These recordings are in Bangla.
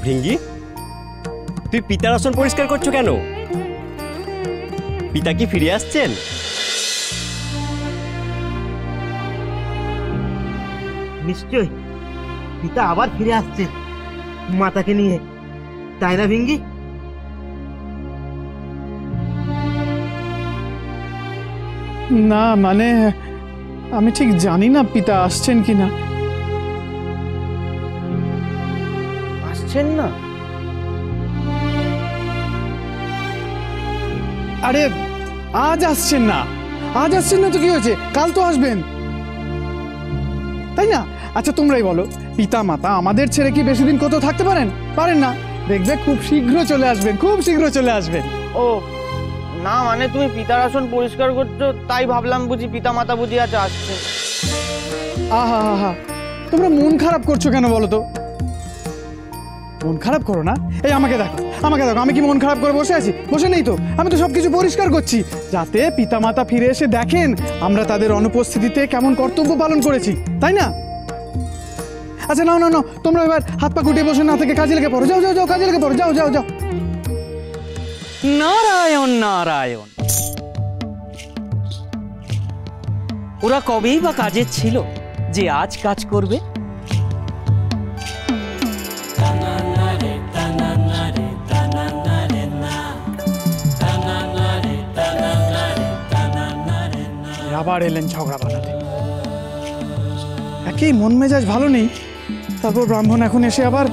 ভিঙ্গি, তুই পিতার আসন পরিষ্কার করছো কেন? পিতা কি ফিরে আসছেন? নিশ্চয় পিতা আবার ফিরে আসছে মাতাকে নিয়ে, তাই না ভিঙ্গি? না মানে আমি ঠিক জানি না পিতা আসছেন কিনা। আসছেন না? আরে আজ আসছেন না, আজ আসছেন না তো কি হয়েছে, কাল তো আসবেন, তাই না? আচ্ছা তোমরাই বলো, পিতা মাতা আমাদের ছেড়ে কি বেশি দিন কোথাও থাকতে পারেন? পারেন না। দেখবে খুব শীঘ্র চলে আসবেন, খুব শীঘ্র চলে আসবেন। ও না, মানে তুমি পিতার আসন পরিষ্কার করছো তাই ভাবলাম বুঝি পিতা মাতা বুঝি আজ আসছে। আহা হা হা, তোমরা মন খারাপ করছো কেন বলো তো? মন খারাপ করো না। এই আমাকে দেখো, আমাকে দেখো, আমি কি মন খারাপ করে বসে আছি? বসে নেই তো, আমি তো সবকিছু পরিষ্কার করছি যাতে পিতা মাতা ফিরে এসে দেখেন আমরা তাদের অনুপস্থিতিতে কেমন কর্তব্য পালন করেছি, তাই না? আচ্ছা নাও নাও নাও, তোমরা এবার হাত পা গুটিয়ে বসে না থেকে কাজে লেগে পড়ো। যাও যাও যাও, কাজে লেগে পড়ো, যাও যাও যাও। নারায়ণ নারায়ণ, ওরা কবেই বা কাজে ছিল যে আজ কাজ করবে? আবার এলেন ঝগড়া বানাতে। একেই মন মেজাজ ভালো নেই, তারপর ব্রাহ্মণ এখন এসে আবার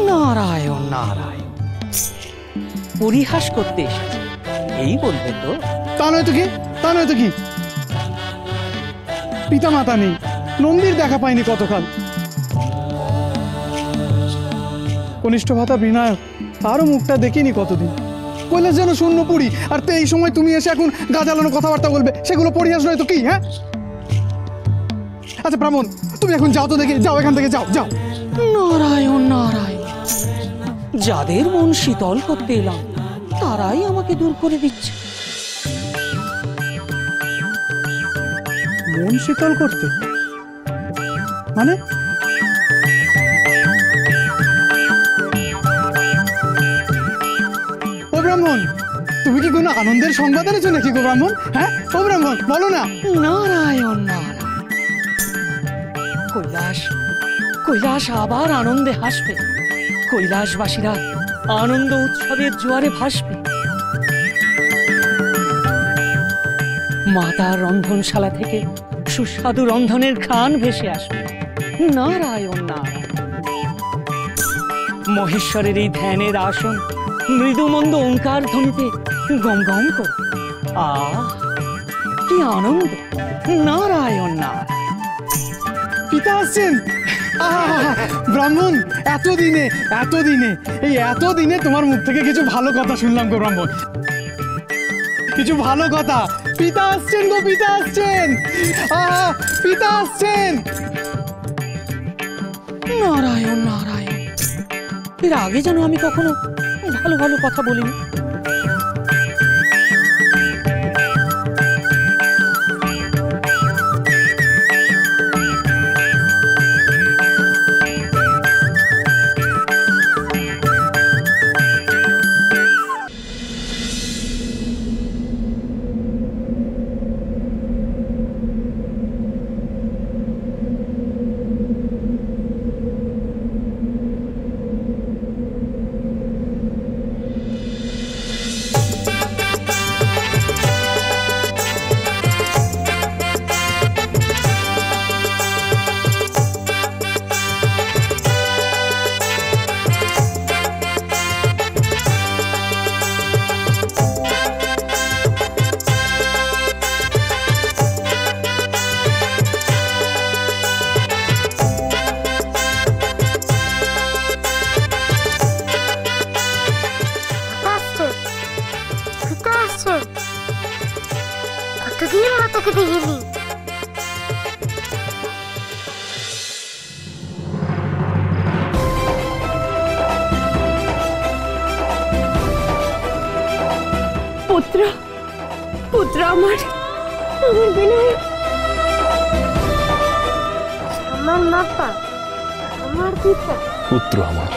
নারায়ণ নারায়ণ, পরিহাস করতে এসেছে এই বলবে তো? তা নয় তো কি, তা নয় তো কি, পিতা মাতা নেই, নন্দীর দেখা পাইনি কতকাল। কনিষ্ঠ ভাতা বিনায়ক, তারও মুখটা দেখিনি কতদিন। কৈলাস যেন শূন্য পুরি, আর তো এই সময় তুমি এসে এখন গাজালানো কথাবার্তা বলবে, সেগুলো পরিহাস নয় তো কি? হ্যাঁ আচ্ছা ব্রাহ্মণ, তুমি এখন যাও তো দেখি, যাও এখান থেকে, যাও যাও। নারায়ণ নারায়ণ, যাদের মন শীতল করতে এলাম তারাই আমাকে দূর করে দিচ্ছে। মন শীতল করতে মানে? ও ব্রাহ্মণ, তুমি কি কোনো আনন্দের সংবাদ এনেছো নাকি গো ব্রাহ্মণ? হ্যাঁ ও ব্রাহ্মণ, বলো না। নারায়ণ নারায়ণ, কৈলাস কৈলাস আবার আনন্দে হাসবে, কৈলাসবাসীরা আনন্দ উৎসবের জোয়ারে ভাসবে। মাতার রন্ধনশালা থেকে সুস্বাদু রন্ধনের ঘ্রাণ ভেসে আসবে। নারায়ণ নারায়ণ, মহেশ্বরের এই ধ্যানের আসন মৃদুমন্দ ওঙ্কার ধ্বনিতে গম গম করে। আহ কি আনন্দ! নারায়ণ নারায়ণ, পিতা আসছেন। ব্রাহ্মণ, এতদিনে এই এতদিনে তোমার মুখ থেকে কিছু ভালো কথা শুনলাম গো ব্রাহ্মণ, কিছু ভালো কথা। পিতা আসছেন গো, পিতা আসছেন, পিতা আসছেন। নারায়ণ নারায়ণ, এর আগে যেন আমি কখনো ভালো ভালো কথা বলিনি। পুত্র, পুত্র আমার, আমার বিনায়ক, আমার মাতা, আমার পিতা, পুত্র আমার।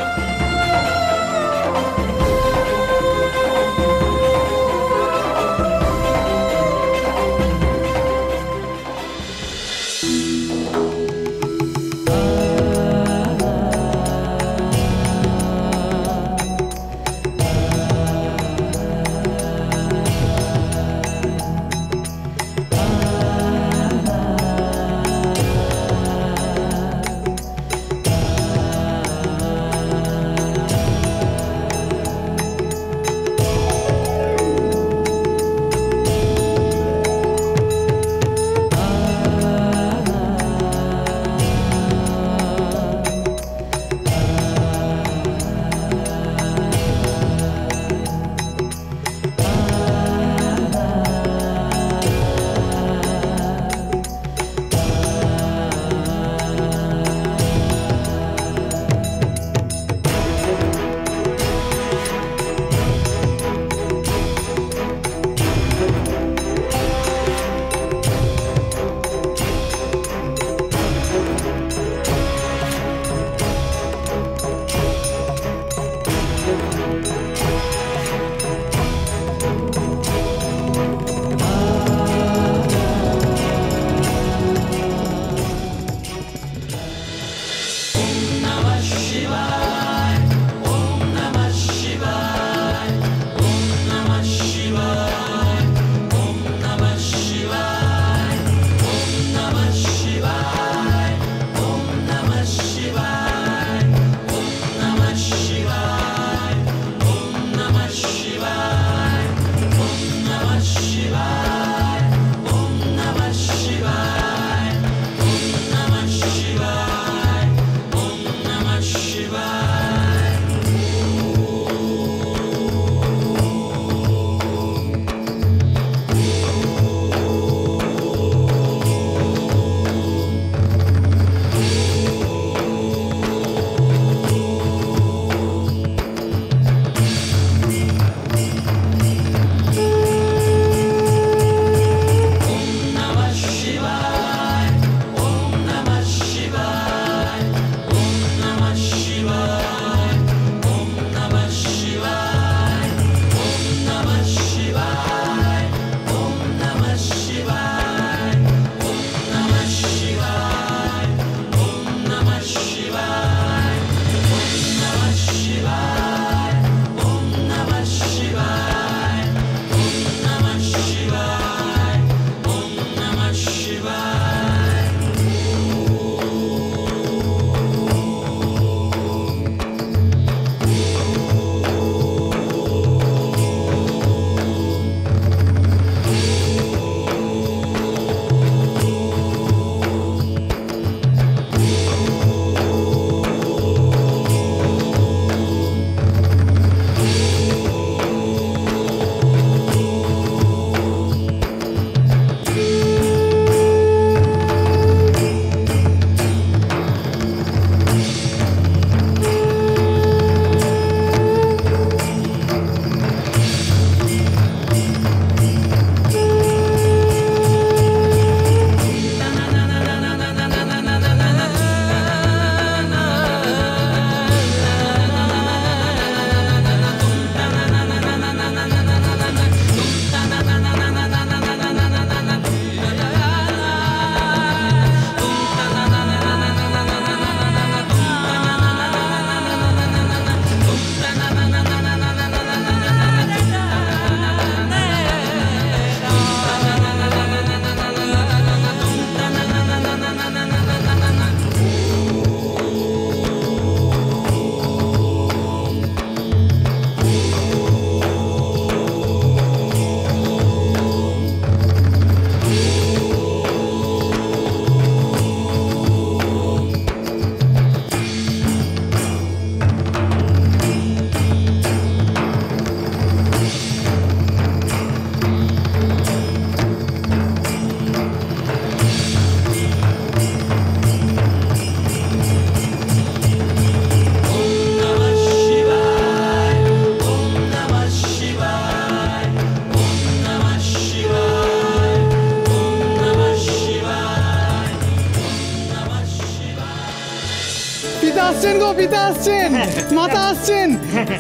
আসছেন গো, পিতা আসছেন, মাতা আসছেন।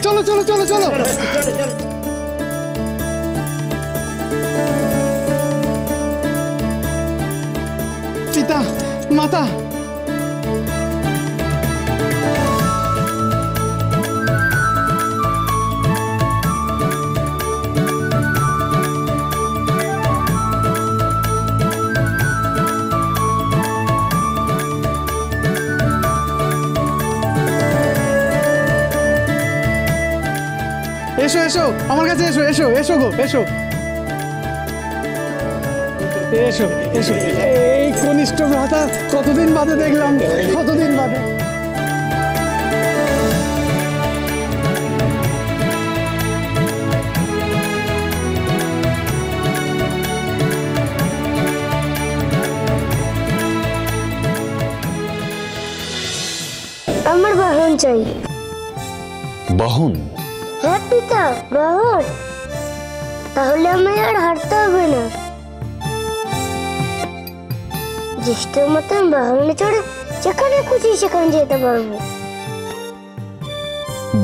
চলো চলো চলো চলো। পিতা মাতা, এসো এসো আমার কাছে, এসো এসো এসো গো, এসো এসো এসো। এই কনিষ্ঠ ভ্রাতা কতদিন বাদে দেখলাম, কতদিন বাদে। আমার বাহন চাই। বাহন? হ্যাঁ পিতা, বাহন। তাহলে আমায় আর হারতে হবে না। জ্যেষ্ঠের মতন বাহনে চড়ে যেখানে খুশি সেখানে যেতে পারবো।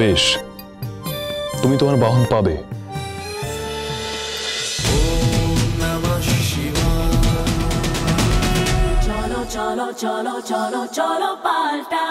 বেশ, তুমি তোমার বাহন পাবে। cholo, cholo, cholo, cholo, cholo, palta.